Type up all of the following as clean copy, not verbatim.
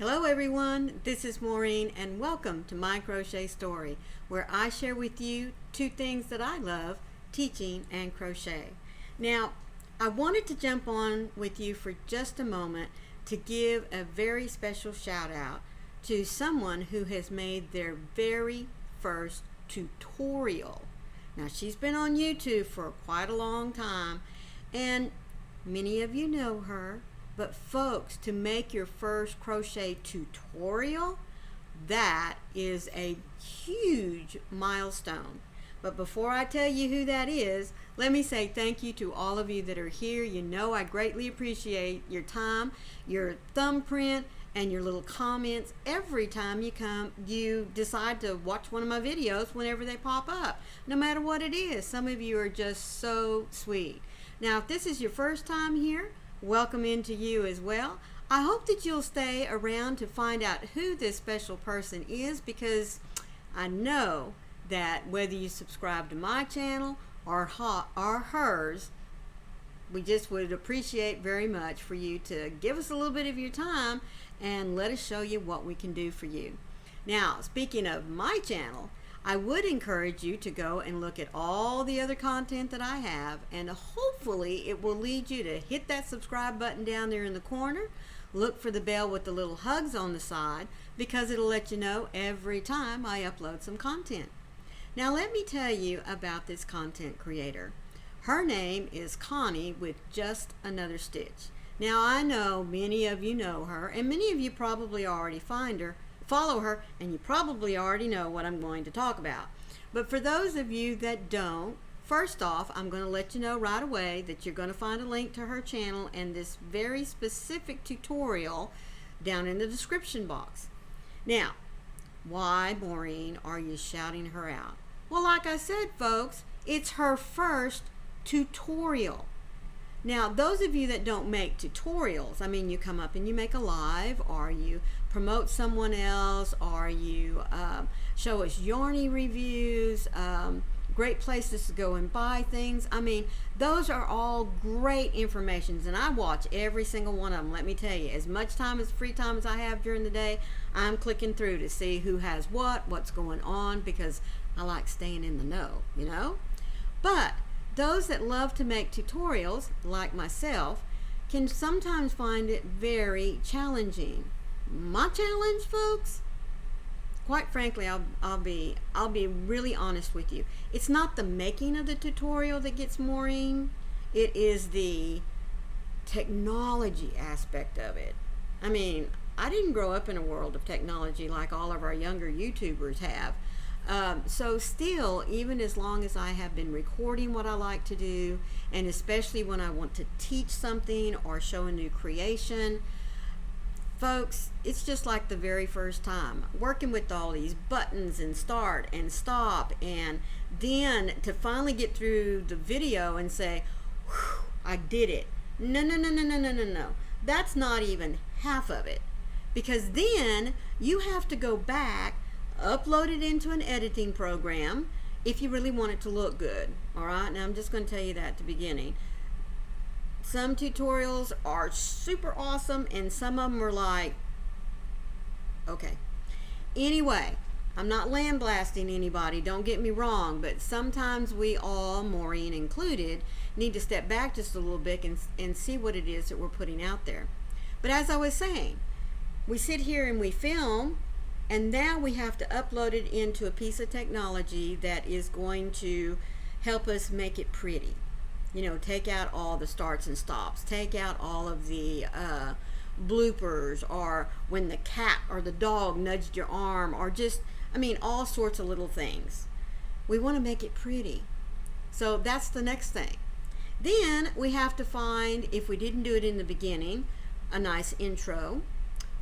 Hello everyone, this is Maureen and welcome to My Crochet Story, where I share with you two things that I love, teaching and crochet. Now, I wanted to jump on with you for just a moment to give a very special shout out to someone who has made their very first tutorial. Now, she's been on YouTube for quite a long time and many of you know her. But folks, to make your first crochet tutorial, that is a huge milestone. But before I tell you who that is, let me say thank you to all of you that are here. You know I greatly appreciate your time, your thumbprint, and your little comments every time you decide to watch one of my videos whenever they pop up, no matter what it is. Some of you are just so sweet. Now, if this is your first time here, welcome into you as well. I hope that you'll stay around to find out who this special person is, because I know that whether you subscribe to my channel or hers, we just would appreciate very much for you to give us a little bit of your time and let us show you what we can do for you. Now, speaking of my channel, I would encourage you to go and look at all the other content that I have, and hopefully it will lead you to hit that subscribe button down there in the corner. Look for the bell with the little hugs on the side, because it'll let you know every time I upload some content. Now let me tell you about this content creator. Her name is Connie with Just Another Stitch. Now I know many of you know her, and many of you probably already follow her, and you probably already know what I'm going to talk about. But for those of you that don't, first off, I'm going to let you know right away that you're going to find a link to her channel and this very specific tutorial down in the description box. Now, why, Maureen, are you shouting her out? Well, like I said, folks, it's her first tutorial. Now, those of you that don't make tutorials, I mean, you come up and you make a live, or you promote someone else, or you show us Yarny reviews, great places to go and buy things. I mean, those are all great informations, and I watch every single one of them. Let me tell you, as much time as free time as I have during the day, I'm clicking through to see who has what's going on, because I like staying in the know, you know? But those that love to make tutorials, like myself, can sometimes find it very challenging. My challenge, folks, quite frankly, I'll be really honest with you. It's not the making of the tutorial that gets Maureen. It is the technology aspect of it. I mean, I didn't grow up in a world of technology like all of our younger YouTubers have. So still, even as long as I have been recording what I like to do, and especially when I want to teach something or show a new creation, folks, it's just like the very first time. Working with all these buttons and start and stop, and then to finally get through the video and say, whew, I did it. No. That's not even half of it. Because then you have to go back, upload it into an editing program if you really want it to look good. All right, now I'm just going to tell you that at the beginning. Some tutorials are super awesome, and some of them are like, okay. Anyway, I'm not landblasting anybody, don't get me wrong, but sometimes we all, Maureen included, need to step back just a little bit and see what it is that we're putting out there. But as I was saying, we sit here and we film, and now we have to upload it into a piece of technology that is going to help us make it pretty. You know, take out all the starts and stops, take out all of the bloopers, or when the cat or the dog nudged your arm, or just, I mean, all sorts of little things. We want to make it pretty. So that's the next thing. Then we have to find, if we didn't do it in the beginning, a nice intro,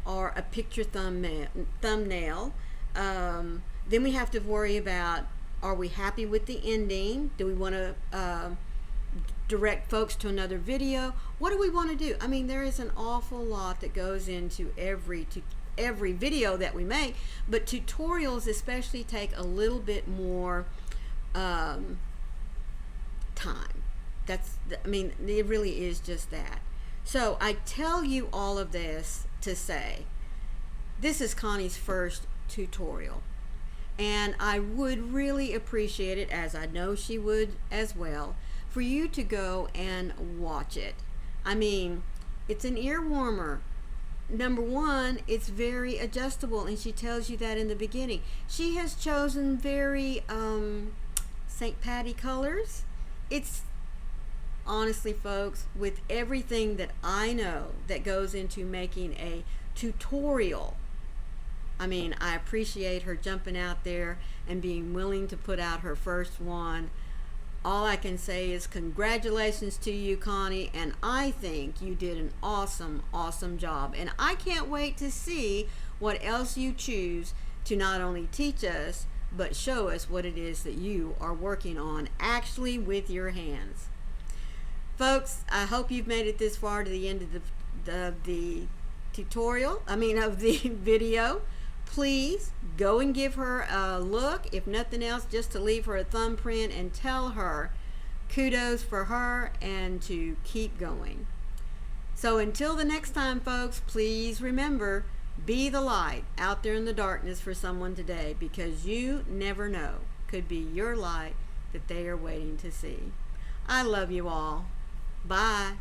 or a picture thumbnail. Then we have to worry about, are we happy with the ending? Do we want to direct folks to another video? What do we want to do? I mean, there is an awful lot that goes into every video that we make, but tutorials especially take a little bit more time. I mean, it really is just that. So I tell you all of this to say, this is Connie's first tutorial, and I would really appreciate it, as I know she would as well, for you to go and watch it. I mean, it's an ear warmer. Number one, it's very adjustable, and she tells you that in the beginning. She has chosen very St. Patty colors. It's honestly, folks, with everything that I know that goes into making a tutorial, I mean, I appreciate her jumping out there and being willing to put out her first one. All I can say is congratulations to you, Connie, and I think you did an awesome, awesome job. And I can't wait to see what else you choose to not only teach us, but show us what it is that you are working on actually with your hands. Folks, I hope you've made it this far to the end of the tutorial, of the video. Please go and give her a look, if nothing else, just to leave her a thumbprint and tell her kudos for her and to keep going. So until the next time, folks, please remember, be the light out there in the darkness for someone today, because you never know, could be your light that they are waiting to see. I love you all. Bye.